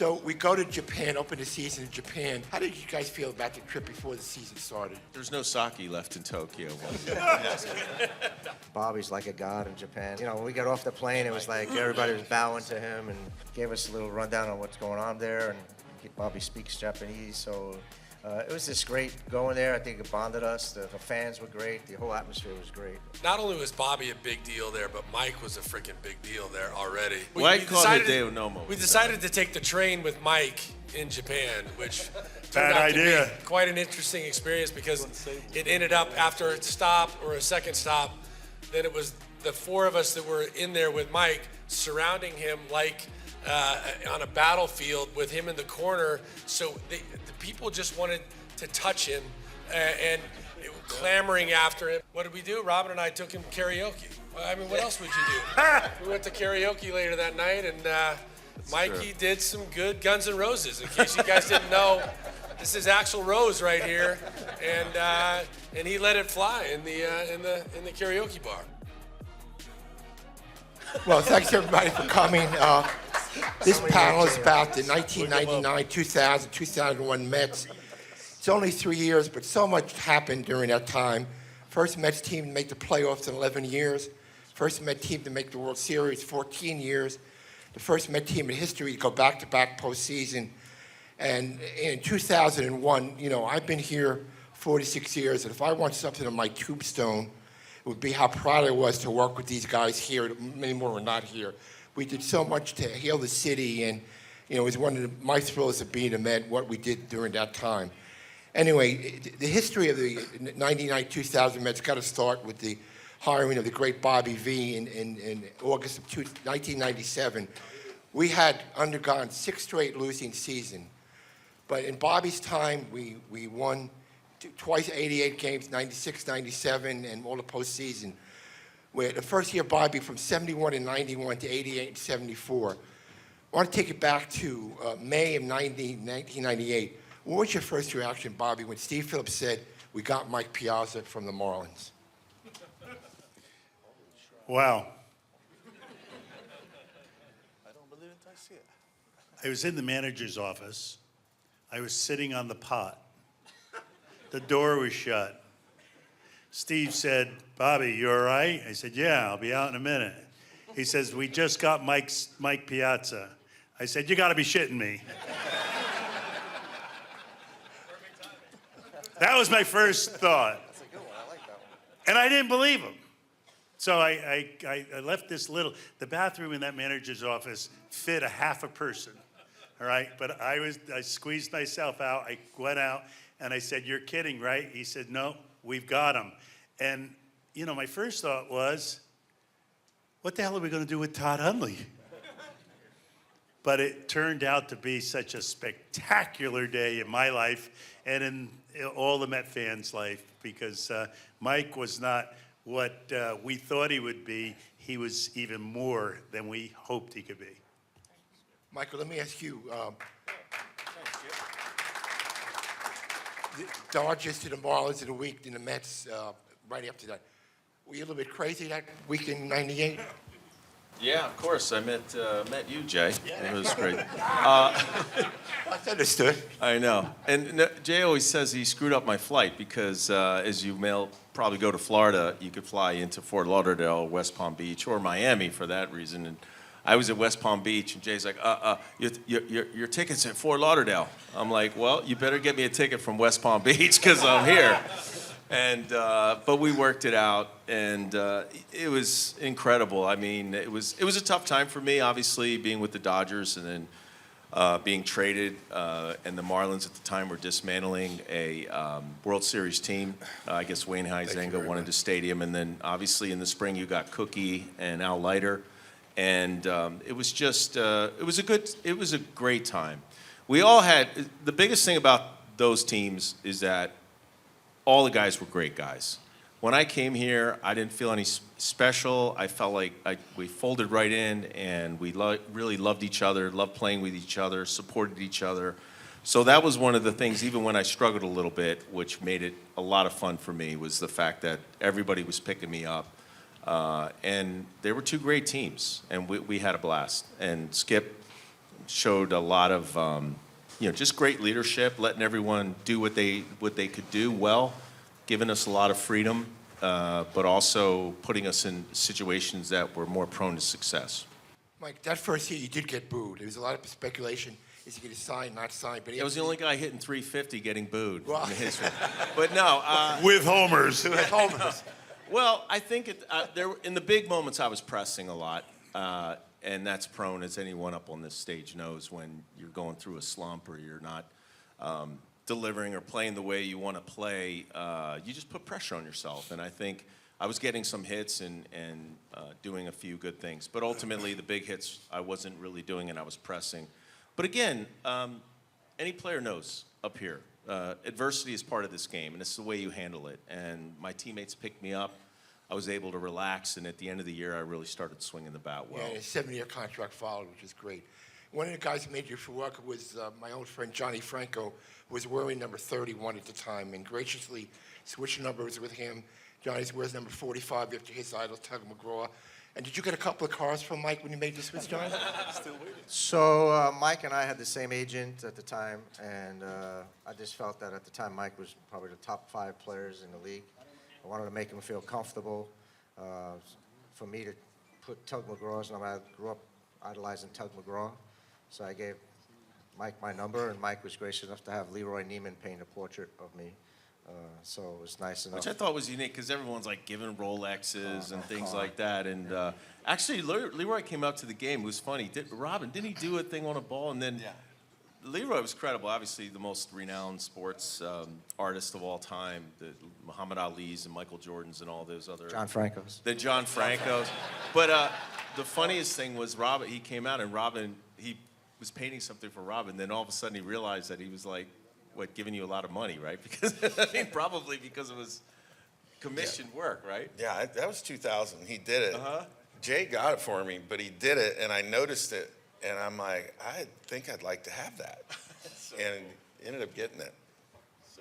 So we go to Japan, open the season in Japan. How did you guys feel about the trip before the season started? There's no sake left in Tokyo. Bobby's like a god in Japan. You know, when we got off the plane, it was like everybody was bowing to him and gave us a little rundown on what's going on there. And Bobby speaks Japanese, so it was just great going there. I think it bonded us. The fans were great. The whole atmosphere was great. Not only was Bobby a big deal there, but Mike was a freaking big deal there already. Mike called Hideo Nomo. We decided to take the train with Mike in Japan, which turned Bad out idea. to be quite an interesting experience because it ended up after a stop or a second stop, then it was the four of us that were in there with Mike surrounding him like on a battlefield with him in the corner. So the people just wanted to touch him and clamoring after him. What did we do? Robin and I took him karaoke. I mean, what else would you do? We went to karaoke later that night, and Mikey did some good Guns N' Roses. In case you guys didn't know, this is Axl Rose right here, and he let it fly in the karaoke bar. Well, thanks everybody for coming. This panel is about the 1999, 2000, 2001 Mets. It's only 3 years, but so much happened during that time. First Mets team to make the playoffs in 11 years. First Mets team to make the World Series 14 years. The first Mets team in history to go back-to-back postseason. And in 2001, you know, I've been here 46 years, and if I want something on my tombstone, it would be how proud I was to work with these guys here. Many more were not here. We did so much to heal the city, and you know, it was one of my thrills of being a Met, what we did during that time. Anyway, the history of the 99-2000 Mets got to start with the hiring of the great Bobby V in August of 1997. We had undergone 6 straight losing seasons, but in Bobby's time, we won twice 88 games, 96, 97, and all the postseason. Where the first year Bobby from 71 and 91 to 88 and 74. I want to take it back to May of 1998. What was your first reaction, Bobby, when Steve Phillips said, we got Mike Piazza from the Marlins? Wow. I don't believe it, I see it. I was in the manager's office. I was sitting on the pot. The door was shut. Steve said, Bobby, you all right? I said, yeah, I'll be out in a minute. He says, we just got Mike Piazza. I said, you got to be shitting me. That was my first thought. That's a good one. I like that one. And I didn't believe him. So I left this little, the bathroom in that manager's office fit a half a person, all right? But I squeezed myself out. I went out and I said, you're kidding, right? He said, no, we've got him. And, you know, my first thought was, what the hell are we going to do with Todd Hundley? But it turned out to be such a spectacular day in my life and in all the Met fans' life, because Mike was not what we thought he would be. He was even more than we hoped he could be. Michael, let me ask you. The Dodgers to the Marlins in a week, and the Mets right after that. Were you a little bit crazy that week in '98? Yeah, of course. I met you, Jay. It was great. That's understood. I know. And Jay always says he screwed up my flight because as you probably go to Florida, you could fly into Fort Lauderdale, West Palm Beach, or Miami for that reason. And I was at West Palm Beach, and Jay's like, your ticket's at Fort Lauderdale. I'm like, well, you better get me a ticket from West Palm Beach because I'm here. And but we worked it out, and it was incredible. I mean, it was a tough time for me, obviously, being with the Dodgers and then being traded. And the Marlins at the time were dismantling a World Series team. I guess Wayne Huizenga wanted the stadium, and then obviously in the spring you got Cookie and Al Leiter, and it was just it was a great time. We all had the biggest thing about those teams is that all the guys were great guys. When I came here, I didn't feel any special. I felt like we folded right in, and we really loved each other, loved playing with each other, supported each other. So that was one of the things, even when I struggled a little bit, which made it a lot of fun for me, was the fact that everybody was picking me up. And they were two great teams, and we had a blast. And Skip showed a lot of, just great leadership, letting everyone do what they could do well, giving us a lot of freedom, but also putting us in situations that were more prone to success. Mike, that first year you did get booed. There was a lot of speculation. Is he going to sign, not sign? But I was the only guy hitting 350 getting booed Well- in history. But no. With homers. Well, I think in the big moments I was pressing a lot, and that's prone, as anyone up on this stage knows, when you're going through a slump or you're not delivering or playing the way you want to play, you just put pressure on yourself. And I think I was getting some hits and doing a few good things. But ultimately, the big hits I wasn't really doing, and I was pressing. But again, any player knows up here, adversity is part of this game, and it's the way you handle it. And my teammates picked me up. I was able to relax, and at the end of the year, I really started swinging the bat well. Yeah, and a 7-year contract followed, which is great. One of the guys who made you for work was my old friend Johnny Franco, who was wearing number 31 at the time, and graciously switched numbers with him. Johnny wears number 45 after his idol, Tug McGraw. And did you get a couple of cars from Mike when you made the switch, Johnny? So Mike and I had the same agent at the time, and I just felt that at the time Mike was probably the top 5 players in the league. I wanted to make him feel comfortable. For me to put Tug McGraw's number, I grew up idolizing Tug McGraw, so I gave Mike my number, and Mike was gracious enough to have Leroy Neiman paint a portrait of me. So it was nice enough. Which I thought was unique because everyone's like giving Rolexes and things like that. And actually, Leroy came up to the game. It was funny. Robin, didn't he do a thing on a ball? And then Leroy was credible. Obviously, the most renowned sports artist of all time, the Muhammad Ali's and Michael Jordan's and all those other. John Franco's. The John Franco's. But the funniest thing was Robin. He came out and Robin. He was painting something for Robin. Then all of a sudden he realized that he was like, giving you a lot of money, right? Because probably because it was commissioned work, right? Yeah, that was 2000. He did it. Uh-huh. Jay got it for me, but he did it, and I noticed it, and I'm like, I think I'd like to have that, and ended up getting it.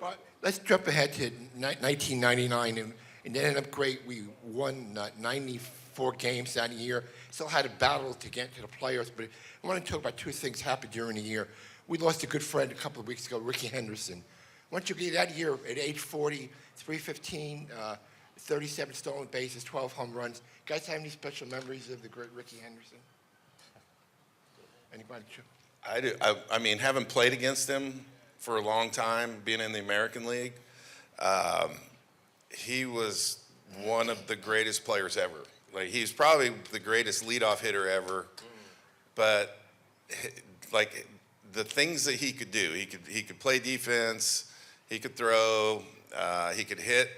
Well, let's jump ahead to 1999, and it ended up great. We won 94 games that year. Still had a battle to get to the playoffs, but I want to talk about 2 things happened during the year. We lost a good friend a couple of weeks ago, Ricky Henderson. Once you get that year at age 40, 315, 37 stolen bases, 12 home runs. Guys have any special memories of the great Ricky Henderson? Anybody? I do. I mean, having played against him for a long time, being in the American League, he was one of the greatest players ever. Like, he's probably the greatest leadoff hitter ever, but like the things that he could do, he could play defense, he could throw, he could hit,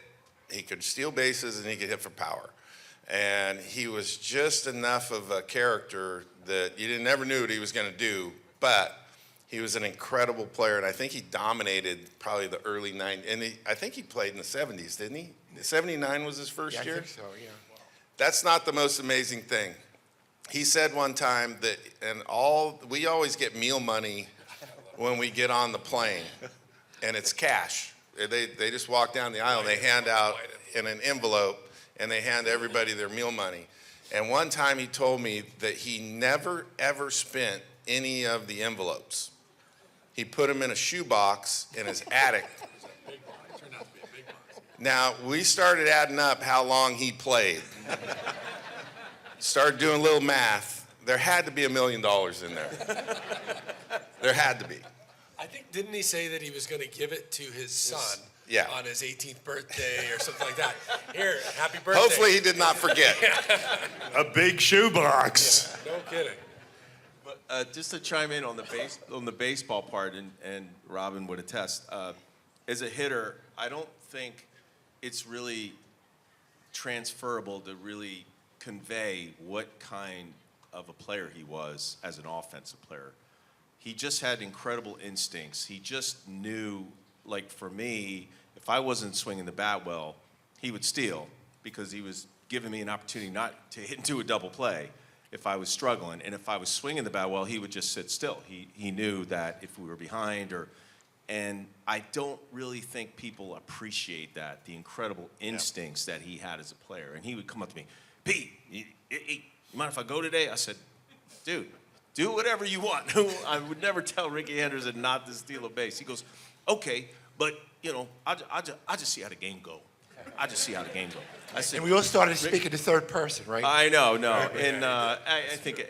he could steal bases, and he could hit for power. And he was just enough of a character that you never knew what he was going to do, but he was an incredible player, and I think he dominated probably the early 90s. And I think he played in the 70s, didn't he? 79 was his first year? I think so, yeah. That's not the most amazing thing. He said one time that, we always get meal money when we get on the plane, and it's cash. They just walk down the aisle, and they hand out in an envelope, and they hand everybody their meal money. And one time he told me that he never, ever spent any of the envelopes. He put them in a shoebox in his attic. Now, we started adding up how long he played. Started doing a little math. There had to be $1 million in there. There had to be. I think, didn't he say that he was going to give it to his son Yeah. on his 18th birthday or something like that? Here, happy birthday. Hopefully he did not forget. A big shoebox. No kidding. But just to chime in on the baseball part, and Robin would attest, as a hitter, I don't think it's really transferable to really convey what kind of a player he was as an offensive player. He just had incredible instincts. He just knew, like for me, if I wasn't swinging the bat well, he would steal because he was giving me an opportunity not to hit into a double play if I was struggling. And if I was swinging the bat well, he would just sit still. He knew that if we were behind and I don't really think people appreciate that, the incredible instincts that he had as a player. And he would come up to me, Pete, you mind if I go today? I said, dude, do whatever you want. I would never tell Ricky Henderson not to steal a base. He goes, okay, but, I just see how the game go. I just see how the game go. I said, And we all started speaking to third person, right? I know, no. And I think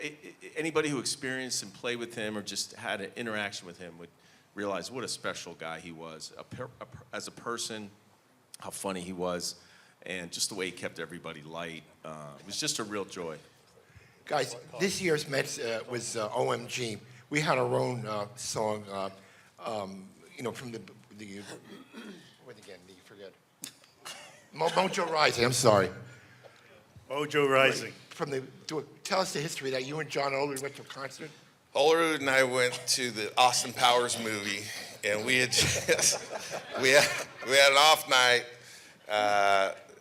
anybody who experienced and played with him or just had an interaction with him would realize what a special guy he was. As a person, how funny he was, and just the way he kept everybody light. It was just a real joy. Guys, this year's Mets was OMG. We had our own song, from the what again? You forget. Mojo Rising. I'm sorry. Mojo Rising. Tell us the history of that. You and John Olerud went to a concert. Olerud and I went to the Austin Powers movie, and we had we had an off night.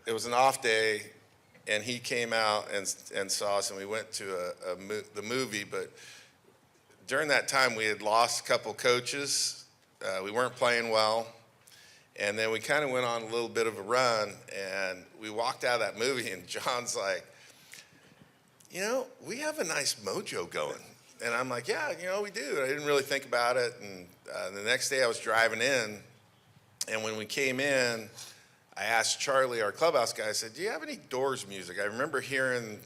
It was an off day, and he came out and saw us, and we went to the movie. But during that time, we had lost a couple coaches. We weren't playing well. And then we kind of went on a little bit of a run, and we walked out of that movie, and John's like, we have a nice mojo going. And I'm like, yeah, we do. I didn't really think about it. And the next day I was driving in, and when we came in, I asked Charlie, our clubhouse guy, I said, do you have any Doors music? I remember hearing,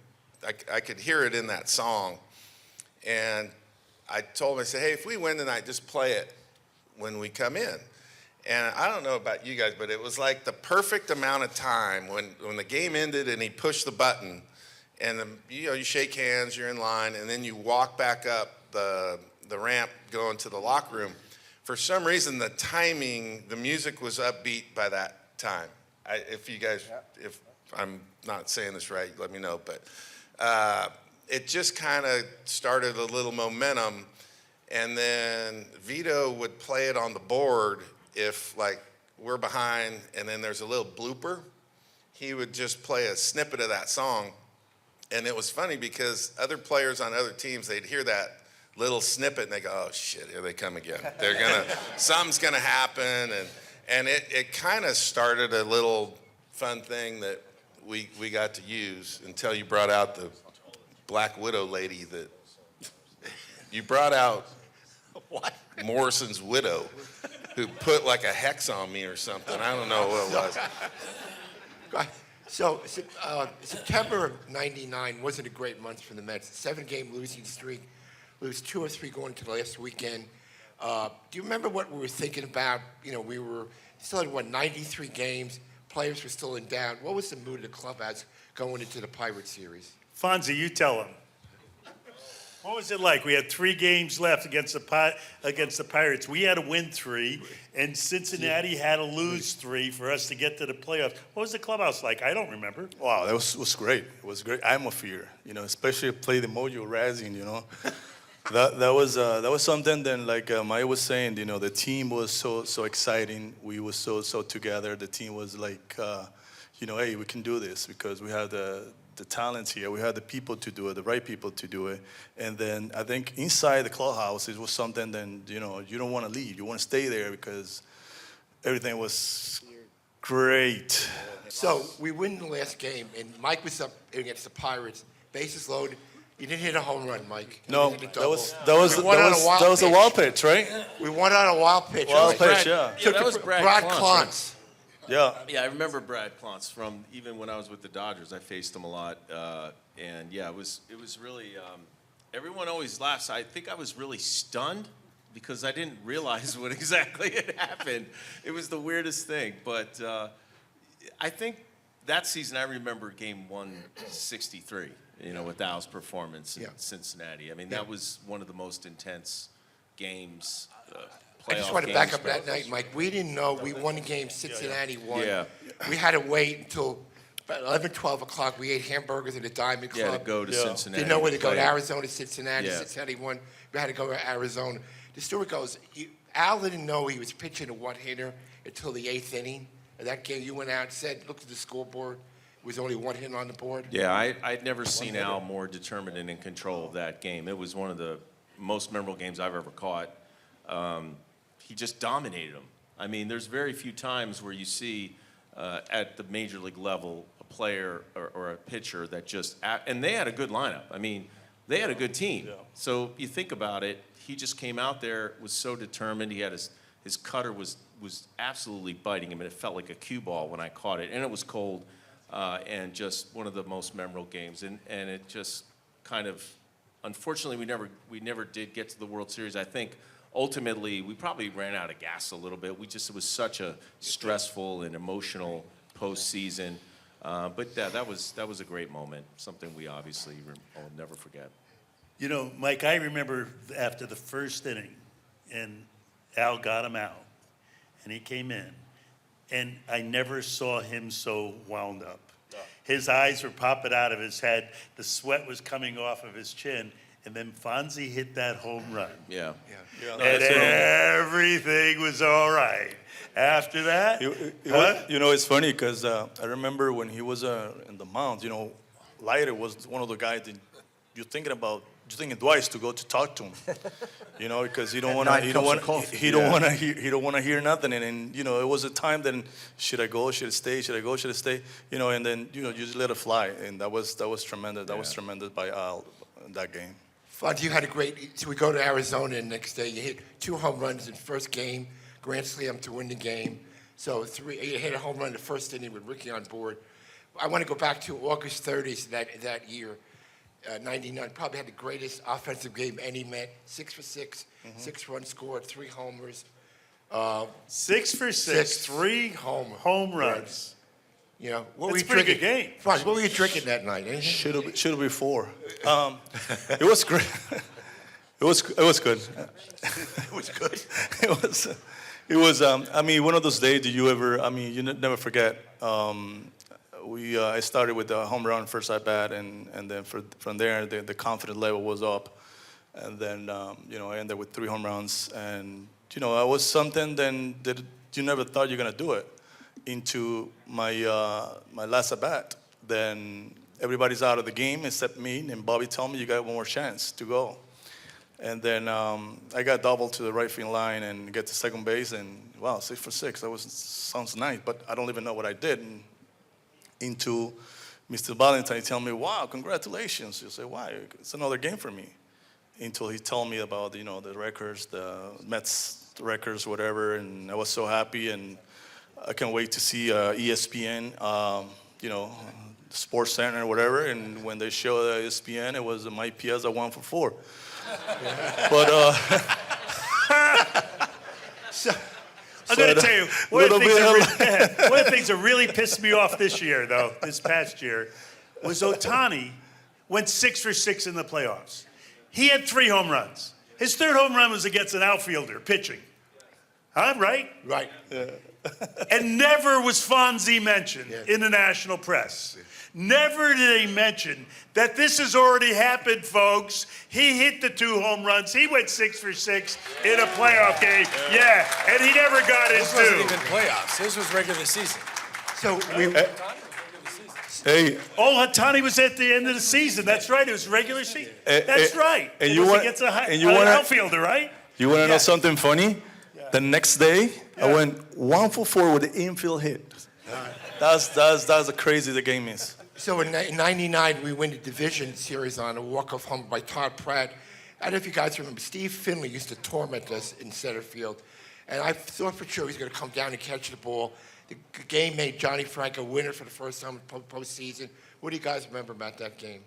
I could hear it in that song. And I told him, I said, hey, if we win tonight, just play it when we come in. And I don't know about you guys, but it was like the perfect amount of time when the game ended and he pushed the button, and you shake hands, you're in line, and then you walk back up the ramp going to the locker room. For some reason, the timing, the music was upbeat by that time. If I'm not saying this right, let me know. But it just kind of started a little momentum, and then Vito would play it on the board. If we're behind and then there's a little blooper, he would just play a snippet of that song. And it was funny because other players on other teams, they'd hear that little snippet and they go, oh shit, here they come again. Something's gonna happen. And it kind of started a little fun thing that we got to use until you brought out the Black Widow lady that you brought out. What? Morrison's widow, who put like a hex on me or something. I don't know what it was. So September of '99 wasn't a great month for the Mets. 7-game losing streak, lose 2 or 3 going to the last weekend. Do you remember what we were thinking about? We were still at 93 games. Players were still in down. What was the mood of the clubhouse going into the Pirates series? Fonzi, you tell him. What was it like? We had 3 games left against the Pirates. We had to win 3, and Cincinnati had to lose 3 for us to get to the playoffs. What was the clubhouse like? I don't remember. Wow, that was great. It was great atmosphere, especially play the Mojo Rising, That was something that, like Maya was saying, the team was so exciting. We were so together. The team was like, hey, we can do this because we have the talents here. We had the people to do it, the right people to do it. And then I think inside the clubhouse, it was something that, you don't want to leave. You want to stay there because everything was great. So we win the last game, and Mike was up against the Pirates, bases loaded. You didn't hit a home run, Mike. No, that was a wild pitch, right? We won on a wild pitch. Wild right? pitch, yeah. Yeah, that was Brad Klontz. Yeah. Yeah, I remember Brad Klontz from even when I was with the Dodgers. I faced him a lot, and yeah, it was really. Everyone always laughs. I think I was really stunned because I didn't realize what exactly had happened. It was the weirdest thing, but I think that season I remember Game 163. With Al's performance in Cincinnati. I mean, that was one of the most intense games. I just want to back up that night, Mike. We didn't know we won the game. Cincinnati won. Yeah. We had to wait until about 11, 12 o'clock. We ate hamburgers at the Diamond Club. Yeah, to go to Cincinnati. Didn't know where to go. To play. Arizona, Cincinnati. Yeah. Cincinnati won. We had to go to Arizona. The story goes, Al didn't know he was pitching a one-hitter until the 8th inning. And that game, you went out and said, looked at the scoreboard. It was only 1 hit on the board. Yeah, I'd never seen Al more determined and in control of that game. It was one of the most memorable games I've ever caught. He just dominated them. I mean, there's very few times where you see at the major league level a player or a pitcher that just and they had a good lineup. I mean, they had a good team. So you think about it, he just came out there, was so determined. He had his cutter was absolutely biting him, and it felt like a cue ball when I caught it. And it was cold, and just one of the most memorable games. And it just kind of, unfortunately, we never did get to the World Series. I think ultimately we probably ran out of gas a little bit. It was such a stressful and emotional postseason. But that was a great moment, something we obviously will never forget. You know, Mike, I remember after the first inning, and Al got him out, and he came in, and I never saw him so wound up. His eyes were popping out of his head, the sweat was coming off of his chin, and then Fonzi hit that home run. Yeah. And everything was all right. After that, You know, it's funny because I remember when he was in the mound, you know, Leiter was one of the guys that you're thinking twice to go to talk to him, you know, because he don't want to hear nothing, and you know, it was a time then should I go, should I stay, you know, and then you know you just let it fly, and that was tremendous. That was tremendous by Al in that game. Fonzie, you had a great. So we go to Arizona, and the next day you hit 2 home runs in the first game, grand slam to win the game. So you hit a home run in the first inning with Ricky on board. I want to go back to August 30th that year. 99, probably had the greatest offensive game any Met. 6 for 6, 6 runs scored, 3 homers. 6 for 6, 3 home runs. You know, what That's were you a pretty drinking? good game. Fonzie, what were you drinking that night? Anything? Should have been 4. It was great. It was good. It was good. It was. I mean, one of those days. Do you ever? I mean, you never forget. I started with the home run first at bat, and then from there the confidence level was up, and then you know I ended with 3 home runs, and you know it was something then that you never thought you're gonna do it. Into my last at bat, then everybody's out of the game except me, and Bobby told me you got one more chance to go, and then I got doubled to the right field line and get to second base, and wow, 6 for 6. That sounds nice, but I don't even know what I did. And into Mr. Valentine, he tell me, wow, congratulations. You say, why? It's another game for me. Until he told me about, you know, the records, the Mets records, whatever, and I was so happy, and I can't wait to see ESPN, you know, Sports Center or whatever, and when they show ESPN, it was Mike Piazza 1 for 4. But I'm going to tell you, one of the things that really pissed me off this past year, was Ohtani went 6 for 6 in the playoffs. He had 3 home runs. His 3rd home run was against an outfielder pitching. Huh, right? Right. And never was Fonzie mentioned in the national press. Never did he mention that this has already happened, folks. He hit the 2 home runs. He went 6 for 6 in a playoff game. Yeah, and he never got his This wasn't 2. even playoffs. This was regular season. So hey, Ohtani was at the end of the season. That's right. It was regular season. That's right. and It you was want- against and you an wanna- outfielder, right? you want to know Yeah. something funny? The next day, I went 1 for 4 with an infield hit. That's the crazy the game is. So in '99, we win the division series on a walk-off home by Todd Pratt. I don't know if you guys remember, Steve Finley used to torment us in center field. And I thought for sure he was going to come down and catch the ball. The game made Johnny Franco winner for the first time in postseason. What do you guys remember about that game?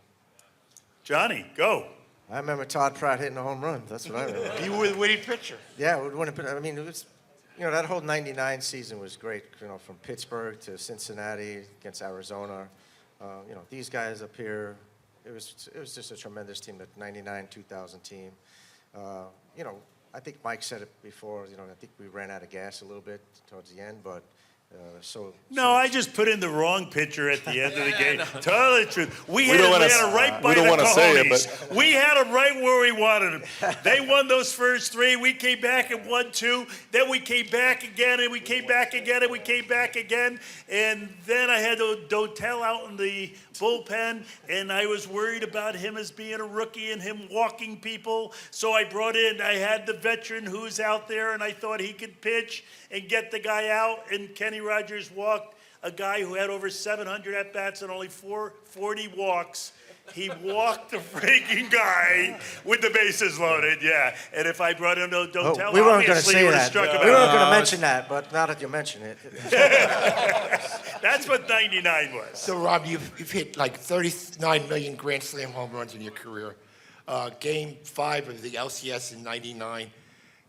Johnny, go. I remember Todd Pratt hitting a home run. That's what I remember. You were the winning pitcher. Yeah, it wouldn't have been, I mean, it was, you know, that whole '99 season was great, you know, from Pittsburgh to Cincinnati against Arizona. You know, these guys up here, it was just a tremendous team, that '99-2000 team. You know, I think Mike said it before, you know, I think we ran out of gas a little bit towards the end, but No, I just put in the wrong pitcher at the end of the game. Tell the truth. We had don't wanna it right by we don't the wanna say it, cojones. We had them right where we wanted them. They won those first 3. We came back and won 2. Then we came back again, and we came back again, and we came back again. And then I had Dotel out in the bullpen, and I was worried about him as being a rookie and him walking people. So I had the veteran who's out there, and I thought he could pitch and get the guy out. And Kenny Rogers walked a guy who had over 700 at-bats and only 40 walks. He walked the freaking guy with the bases loaded, yeah. And if I brought him to don't tell, we weren't going to obviously say he would have that. struck him We weren't out. going to mention that, but now that you mention it. That's what 99 was. So, Rob, you've hit like 39 million Grand Slam home runs in your career. Game 5 of the LCS in '99,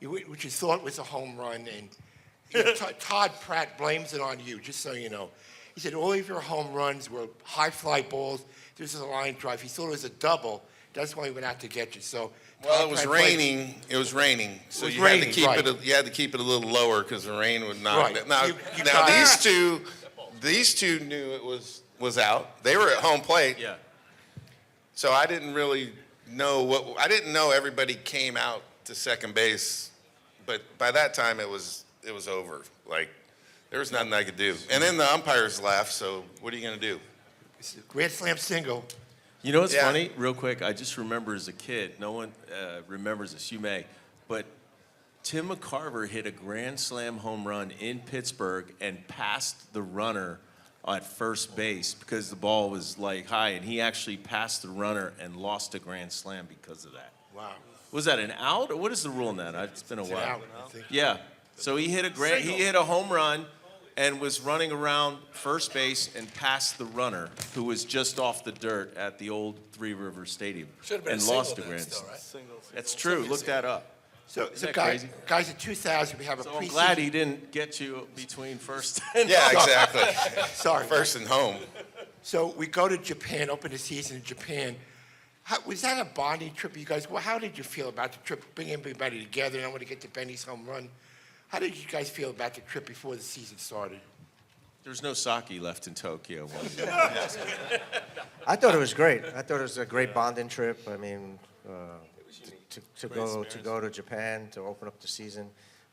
which you thought was a home run, and you know, Todd Pratt blames it on you, just so you know. He said all of your home runs were high fly balls. This is a line drive. He thought it was a double. That's why he went out to get you. So, Well, Todd it was Pratt blames- raining. It was raining, so was you had to raining, keep right. it. You had to keep it a little lower because the rain would knock Right. it. Now, You now got these two knew it was out. They were at home plate. Yeah. So I didn't really know I didn't know everybody came out to second base, but by that time it was over. Like there was nothing I could do. And then the umpires left. So what are you gonna do? Grand Slam single. You know what's Yeah. funny? Real quick, I just remember as a kid, no one remembers this, you may, but Tim McCarver hit a grand slam home run in Pittsburgh and passed the runner at first base because the ball was like high, and he actually passed the runner and lost a grand slam because of that. Wow. Was that an out, or what is the rule in that? It's been a It's an while. out, I think. Yeah. So he hit he hit a home run and was running around first base and passed the runner who was just off the dirt at the old Three Rivers Stadium Should have been and a single lost a then grand still, slam. right? That's true. Look that up. So that guys, crazy? guys, in 2000, we have a So I'm preseason. glad he didn't get you between first and Yeah, exactly. Sorry. First and home. So we go to Japan, open the season in Japan. Was that a bonding trip, you guys? Well, how did you feel about the trip, bringing everybody together? And I want to get to Benny's home run. How did you guys feel about the trip before the season started? There's no sake left in Tokyo. I thought it was great. I thought it was a great bonding trip. I mean, to go to Japan to open up the season.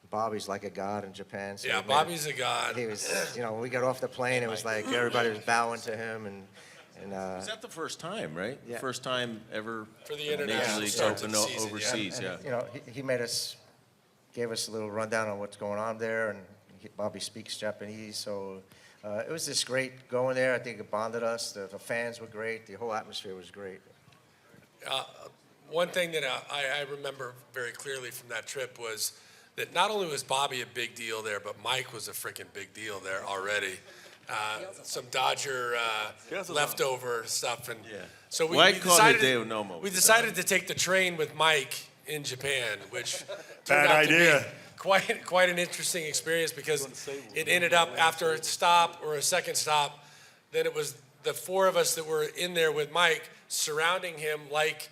Bobby's like a god in Japan. So Yeah, we made- Bobby's a god. He was, when we got off the plane, it was like everybody was bowing to him, and Was that the first time, right? Yeah. First time ever For the Major international Leagues start to open the season, yeah. overseas, yeah. he made us, gave us a little rundown on what's going on there, and Bobby speaks Japanese, so it was just great going there. I think it bonded us. The fans were great. The whole atmosphere was great. One thing that I remember very clearly from that trip was that not only was Bobby a big deal there, but Mike was a freaking big deal there already. Some Dodger leftover stuff, and Yeah. so we Mike called it decided Deo Nomo. we decided to take the train with Mike in Japan, which turned Bad out to idea. be quite an interesting experience because it ended up after a stop or a second stop, then it was the four of us that were in there with Mike surrounding him like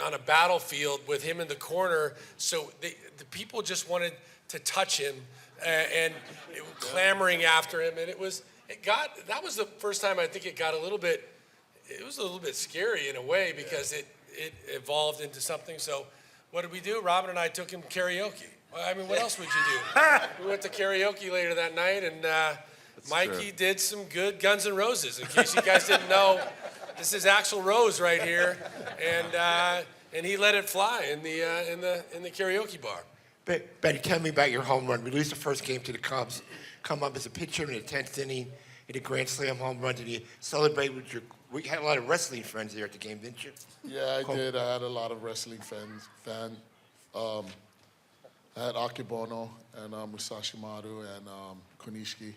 on a battlefield with him in the corner. So the people just wanted to touch him and clamoring after him, and that was the first time I think it got a little bit scary in a way because it evolved into something. So what did we do? Robin and I took him karaoke. Well, I mean, what else would you do? We went to karaoke later that night, and Mikey did some good Guns N' Roses. In case you guys didn't know, this is Axl Rose right here, and he let it fly in the karaoke bar. Benny, tell me about your home run. We lose the first game to the Cubs. Come up as a pitcher in the 10th inning, hit a grand slam home run. Did you celebrate with you had a lot of wrestling friends there at the game, didn't you? Yeah, I did. I had a lot of wrestling fans. I had Akebono and Musashi Maru and Konishiki.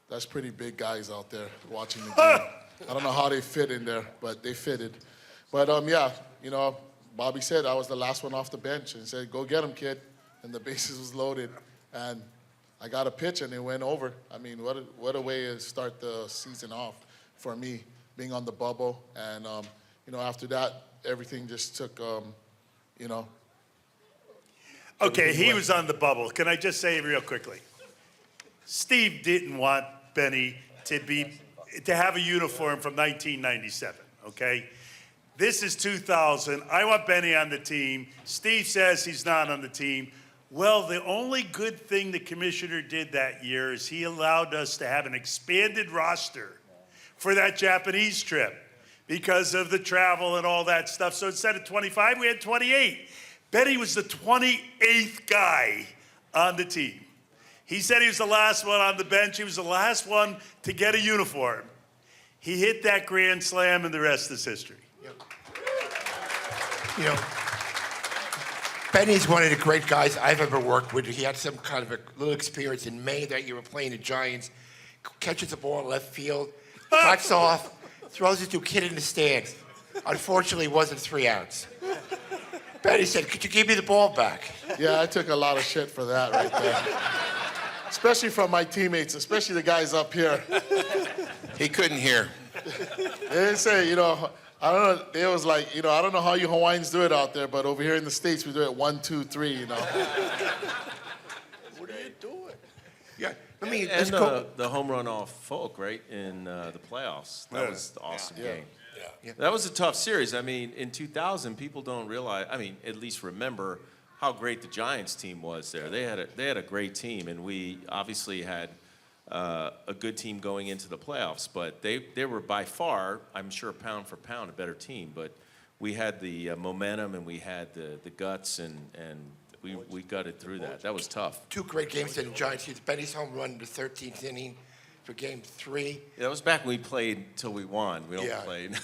That's pretty big guys out there watching the game. I don't know how they fit in there, but they fitted. But yeah, Bobby said I was the last one off the bench and said, "Go get him, kid." And the bases was loaded, and I got a pitch and it went over. I mean, what a way to start the season off for me, being on the bubble. And after that, everything just took, Okay, he was on the bubble. Can I just say real quickly? Steve didn't want Benny to have a uniform from 1997, okay? This is 2000. I want Benny on the team. Steve says he's not on the team. Well, the only good thing the commissioner did that year is he allowed us to have an expanded roster for that Japanese trip because of the travel and all that stuff. So instead of 25, we had 28. Benny was the 28th guy on the team. He said he was the last one on the bench. He was the last one to get a uniform. He hit that grand slam, and the rest is history. You know, Benny's one of the great guys I've ever worked with. He had some kind of a little experience in May that year. We were playing the Giants. Catches the ball in left field, cuts off, throws it to a kid in the stands. Unfortunately, it wasn't 3 outs. Benny said, "Could you give me the ball back?" Yeah, I took a lot of shit for that right there. Especially from my teammates, especially the guys up here. He couldn't hear. They didn't say, you know, I don't know. They was like, you know, I don't know how you Hawaiians do it out there, but over here in the States, we do it 1, 2, 3, you know. What are you doing? Yeah, let me. And Let's go. the home run off Folk, right, in the playoffs. That was the awesome game. Yeah. That was a tough series. I mean, in 2000, people don't realize, I mean, at least remember how great the Giants team was there. They had a great team, and we obviously had a good team going into the playoffs. But they were by far, I'm sure, pound for pound, a better team. But we had the momentum, and we had the guts, and we gutted through that. That was tough. 2 great games in the Giants. It's Benny's home run in the 13th inning for Game 3. Yeah, that was back when we played till we won. We don't Yeah. play. We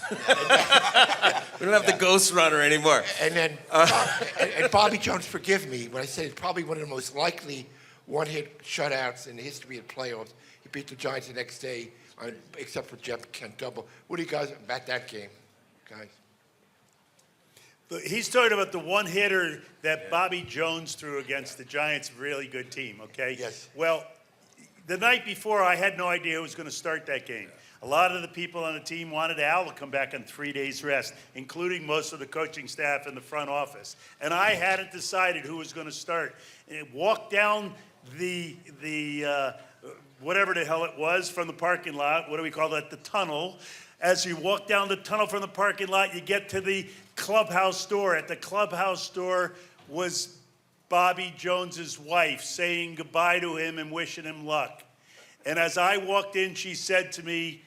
don't have the ghost runner anymore. And then, and Bobby Jones, forgive me when I say it's probably one of the most likely one-hit shutouts in the history of playoffs. He beat the Giants the next day, except for Jeff Kent double. What do you guys about that game, guys? But he's talking about the one hitter that Bobby Jones threw against the Giants' really good team, okay? Yes. Well, the night before, I had no idea who was going to start that game. A lot of the people on the team wanted Al to come back on 3 days rest, including most of the coaching staff and the front office. And I hadn't decided who was going to start. And walked down the whatever the hell it was from the parking lot. What do we call that? The tunnel. As you walk down the tunnel from the parking lot, you get to the clubhouse door. At the clubhouse door was Bobby Jones's wife saying goodbye to him and wishing him luck. And as I walked in, she said to me,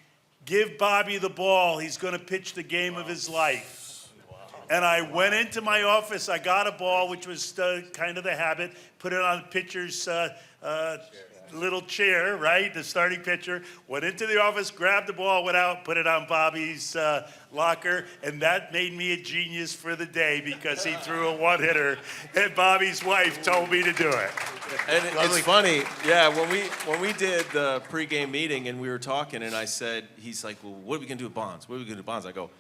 "Give Bobby the ball. He's going to pitch the game of his life." And I went into my office. I got a ball, which was kind of the habit, put it on the pitcher's little chair, right? The starting pitcher. Went into the office, grabbed the ball, went out, put it on Bobby's locker, and that made me a genius for the day because he threw a one-hitter, and Bobby's wife told me to do it. And it's funny, yeah, when we did the pregame meeting and we were talking, and I said, he's like, "Well, what are we going to do with Bonds? What are we going to do with Bonds?" I go,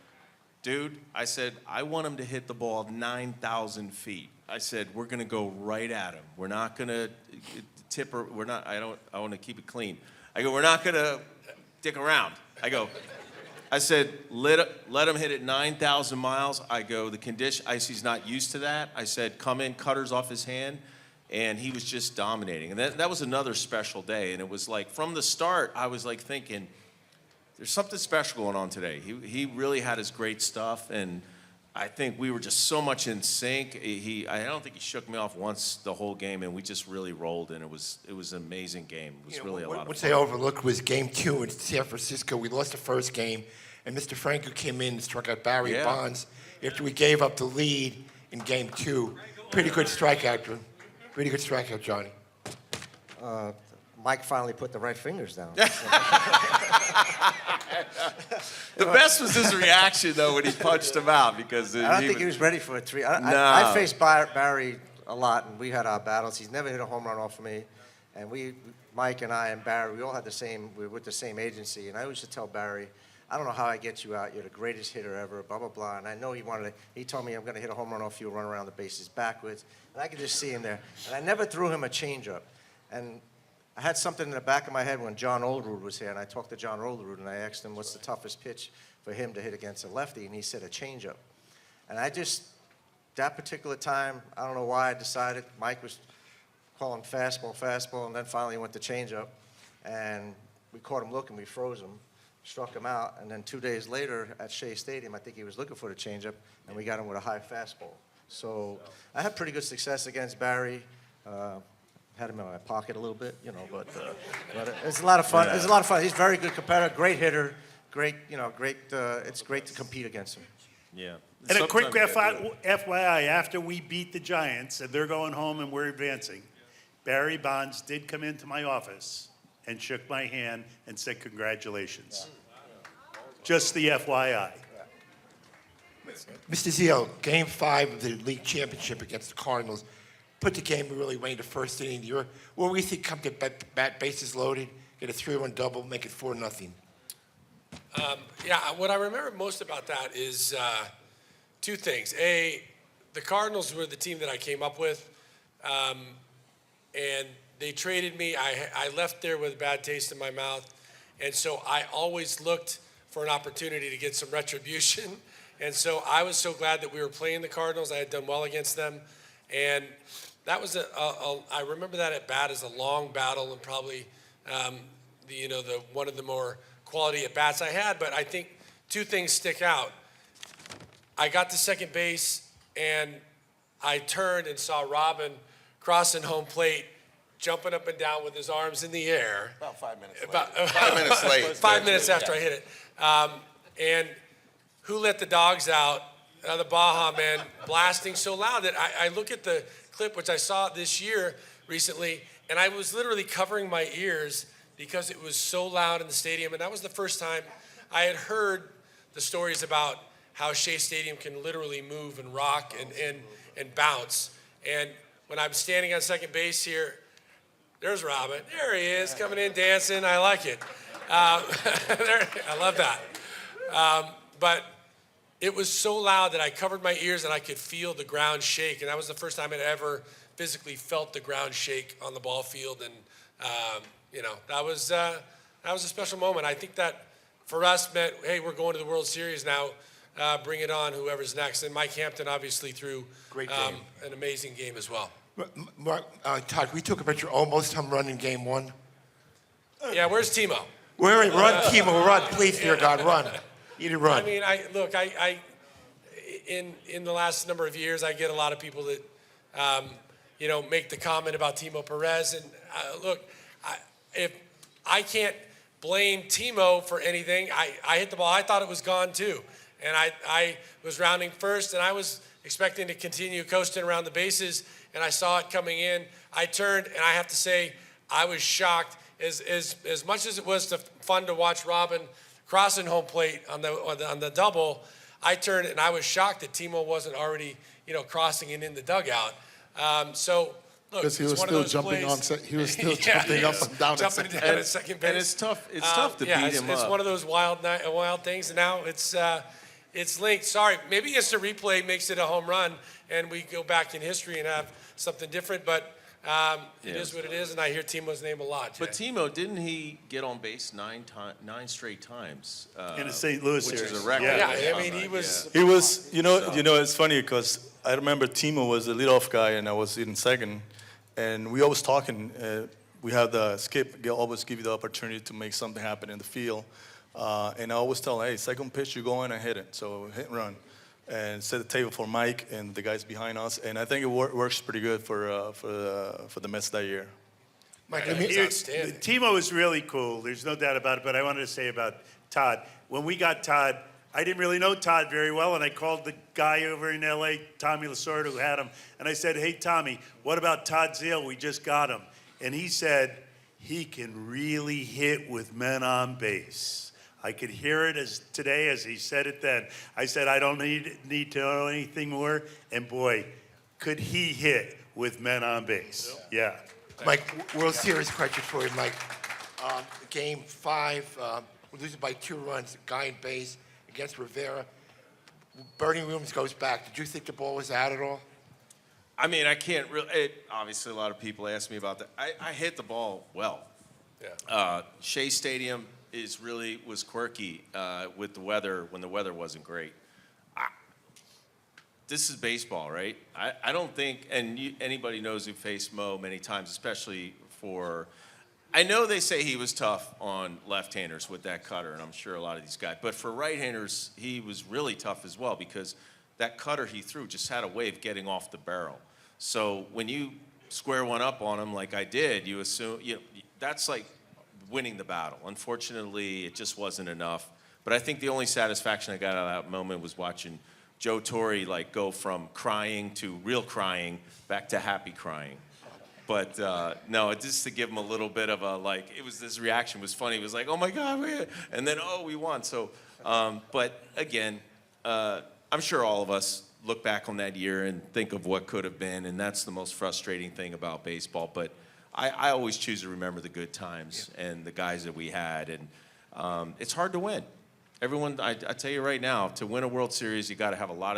"Dude," I said, "I want him to hit the ball 9,000 feet. I said, we're going to go right at him. We're not going to tip or we're not, I want to keep it clean. I go, we're not going to dick around." I said, let him hit it 9,000 miles. I go, the condition, he's not used to that. I said, come in, cutters off his hand. And he was just dominating. And that was another special day. And it was like, from the start, I was like thinking, there's something special going on today. He really had his great stuff. And I think we were just so much in sync. I don't think he shook me off once the whole game, and we just really rolled, and it was an amazing game. It was really a lot of fun. What they overlooked was Game 2 in San Francisco. We lost the first game, and Mr. Franco came in and struck out Barry Bonds after we gave up the lead in Game 2. Pretty good strikeout, Drew. Pretty good strikeout, Johnny. Mike finally put the right fingers down. The best was his reaction, though, when he punched him out, because I don't think he was ready for a 3. No. I faced Barry a lot, and we had our battles. He's never hit a home run off of me. And Mike and I and Barry, we all had we were with the same agency. And I used to tell Barry, "I don't know how I get you out. You're the greatest hitter ever, blah, blah, blah." And I know he told me, "I'm going to hit a home run off you, run around the bases backwards." And I could just see him there. And I never threw him a changeup. And I had something in the back of my head when John Oldroyd was here, and I talked to John Oldroyd, and I asked him what's the toughest pitch for him to hit against a lefty, and he said a changeup. And that particular time, I don't know why I decided, Mike was calling fastball, and then finally he went to changeup, and we caught him looking, we froze him, struck him out, and then 2 days later at Shea Stadium, I think he was looking for the changeup, and we got him with a high fastball. So I had pretty good success against Barry. Had him in my pocket a little bit, but it's a lot of fun. It's a lot of fun. He's a very good competitor, great hitter, great. It's great to compete against him. Yeah. And a quick FYI, after we beat the Giants and they're going home and we're advancing, Barry Bonds did come into my office and shook my hand and said congratulations. Just the FYI. Mr. Ziele, Game 5 of the league championship against the Cardinals, put the game really away in the first inning. What do we think? Come get bat bases loaded, get a 3-1 double, make it 4-0. Yeah, what I remember most about that is two things. A, the Cardinals were the team that I came up with, and they traded me. I left there with a bad taste in my mouth, and so I always looked for an opportunity to get some retribution. And so I was so glad that we were playing the Cardinals. I had done well against them, and that was I remember that at bat as a long battle and probably the one of the more quality at bats I had. But I think two things stick out. I got to second base and I turned and saw Robin crossing home plate, jumping up and down with his arms in the air. About 5 minutes late. 5 minutes late. 5 minutes after I hit it. And who let the dogs out? The Baja man blasting so loud that I look at the clip, which I saw this year recently, and I was literally covering my ears because it was so loud in the stadium. And that was the first time I had heard the stories about how Shea Stadium can literally move and rock and bounce. And when I'm standing on second base here, there's Robin. There he is, coming in dancing. I like it. I love that. But it was so loud that I covered my ears and I could feel the ground shake. And that was the first time I'd ever physically felt the ground shake on the ball field. And, that was a special moment. I think that for us meant, hey, we're going to the World Series now. Bring it on, whoever's next. And Mike Hampton obviously threw Great game. An amazing game as well. Todd, we talk about your almost home run in Game 1. Yeah, where's Timo? Run, Timo, run, please, dear God, run. You need to run. I mean, in the last number of years, I get a lot of people that, make the comment about Timo Perez. And if I can't blame Timo for anything, I hit the ball. I thought it was gone too. And I was rounding first, and I was expecting to continue coasting around the bases, and I saw it coming in. I turned, and I have to say, I was shocked. As much as it was fun to watch Robin crossing home plate on the double, I turned and I was shocked that Timo wasn't already, crossing it in the dugout. So look, Because he was still jumping on. He was still jumping up and down. Jumping down at second base. And it's tough. It's tough to beat him it's up. one of those wild things. And now it's linked. Sorry, maybe instant replay makes it a home run, and we go back in history and have something different. But it is what it is, and I hear Timo's name a lot. But Timo, didn't he get on base nine straight times? In the St. Louis which series. is a record. Yeah, I mean, he was. He was, it's funny because I remember Timo was the leadoff guy and I was in second, and we always talking. We have the skip always give you the opportunity to make something happen in the field, and I always tell him, hey, second pitch you go in and hit it, so hit and run, and set the table for Mike and the guys behind us, and I think it works pretty good for the Mets that year. Mike, Timo is really cool. There's no doubt about it. But I wanted to say about Todd. When we got Todd, I didn't really know Todd very well, and I called the guy over in L.A., Tommy Lasorda, who had him, and I said, hey, Tommy, what about Todd Ziele? We just got him. And he said, he can really hit with men on base. I could hear it today as he said it then. I said, I don't need to know anything more. And boy, could he hit with men on base. Yeah. Mike, World Series question for you, Mike. Game 5, we're losing by 2 runs, guy in base against Rivera. Bernie Williams goes back. Did you think the ball was out at all? I mean, I can't really. Obviously, a lot of people ask me about that. I hit the ball well. Yeah. Shea Stadium was quirky with the weather when the weather wasn't great. This is baseball, right? I don't think, and anybody knows who faced Mo many times, especially I know they say he was tough on left-handers with that cutter, and I'm sure a lot of these guys, but for right-handers, he was really tough as well because that cutter he threw just had a way of getting off the barrel. So when you square one up on him like I did, you assume, that's like winning the battle. Unfortunately, it just wasn't enough. But I think the only satisfaction I got out of that moment was watching Joe Torre go from crying to real crying back to happy crying. But no, just to give him a little bit of a, like, it was, this reaction was funny. It was like, oh my God, and then, oh, we won. So, but again, I'm sure all of us look back on that year and think of what could have been, and that's the most frustrating thing about baseball. But I always choose to remember the good times and the guys that we had, and it's hard to win. Everyone, I tell you right now, to win a World Series, you got to have a lot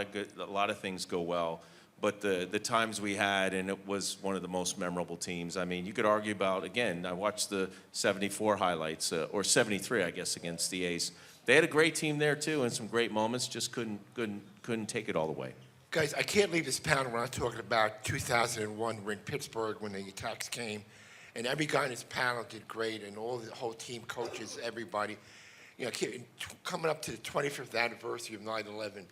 of things go well. But the times we had, and it was one of the most memorable teams. I mean, you could argue about, again, I watched the 74 highlights, or 73, I guess, against the A's. They had a great team there too, and some great moments. Just couldn't take it all the way. Guys, I can't leave this panel without talking about 2001. We're in Pittsburgh when the attacks came, and every guy in this panel did great, and all the whole team, coaches, everybody. You know, coming up to the 25th anniversary of 9/11,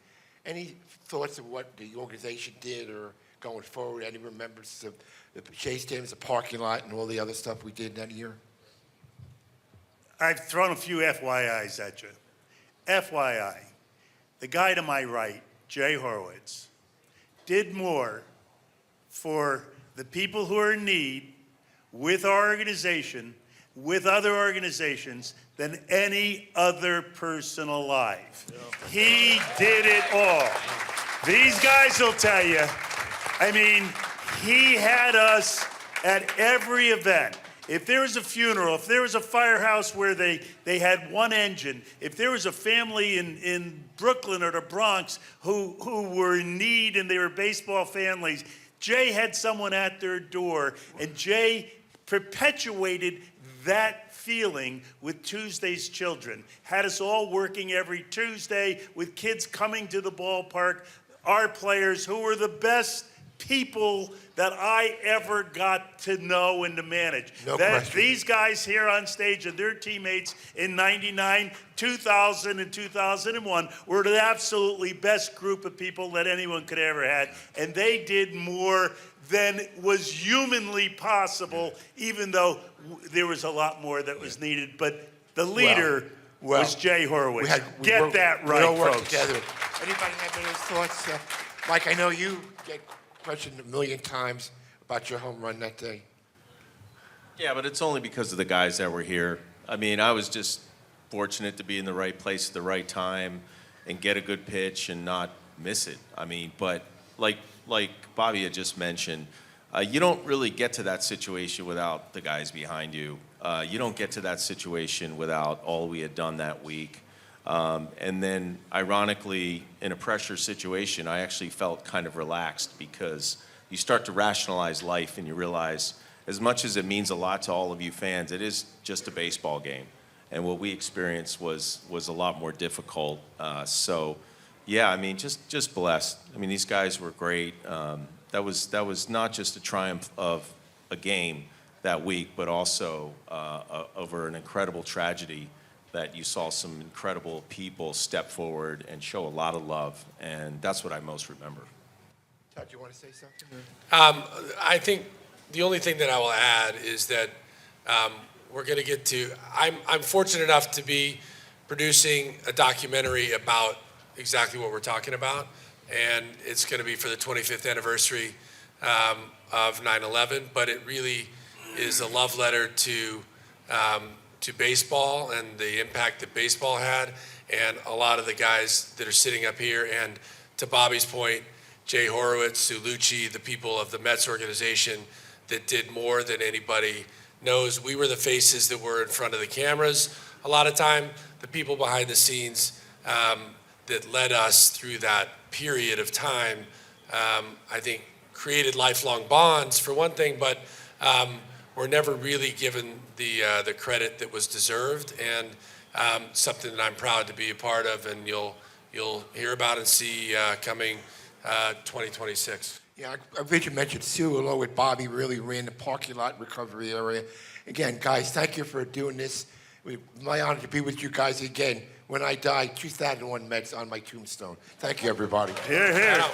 any thoughts of what the organization did or going forward? Any remembrance of the Shea Stadium, the parking lot, and all the other stuff we did that year? I've thrown a few FYIs at you. FYI, the guy to my right, Jay Horowitz, did more for the people who are in need with our organization, with other organizations, than any other person alive. He did it all. These guys will tell you, I mean, he had us at every event. If there was a funeral, if there was a firehouse where they had one engine, if there was a family in Brooklyn or the Bronx who were in need and they were baseball families, Jay had someone at their door, and Jay perpetuated that feeling with Tuesday's Children. Had us all working every Tuesday with kids coming to the ballpark, our players who were the best people that I ever got to know and to manage. No question. These guys here on stage and their teammates in 99, 2000, and 2001 were the absolutely best group of people that anyone could ever had. And they did more than was humanly possible, even though there was a lot more that was needed. But the leader was Jay Horowitz. Get that right, we all worked folks. together. Anybody have any thoughts? Mike, I know you get questioned a million times about your home run that day. Yeah, but it's only because of the guys that were here. I mean, I was just fortunate to be in the right place at the right time and get a good pitch and not miss it. I mean, but like Bobby had just mentioned, you don't really get to that situation without the guys behind you. You don't get to that situation without all we had done that week. And then, ironically, in a pressure situation, I actually felt kind of relaxed because you start to rationalize life and you realize, as much as it means a lot to all of you fans, it is just a baseball game. And what we experienced was a lot more difficult. So, yeah, I mean, just blessed. I mean, these guys were great. That was not just a triumph of a game that week, but also over an incredible tragedy that you saw some incredible people step forward and show a lot of love, and that's what I most remember. Todd, you want to say something? I think the only thing that I will add is that we're going to get to. I'm fortunate enough to be producing a documentary about exactly what we're talking about, and it's going to be for the 25th anniversary of 9/11. But it really is a love letter to baseball and the impact that baseball had, and a lot of the guys that are sitting up here. And to Bobby's point, Jay Horowitz, Sue Lucci, the people of the Mets organization that did more than anybody knows. We were the faces that were in front of the cameras a lot of time, the people behind the scenes that led us through that period of time, I think created lifelong bonds for one thing, but were never really given the credit that was deserved, and something that I'm proud to be a part of, and you'll hear about and see coming 2026. Yeah, Richard mentioned Sue, along with Bobby, really ran the parking lot recovery area. Again, guys, thank you for doing this. It's my honor to be with you guys again when I die, 2001 Mets on my tombstone. Thank you, everybody. Here, here.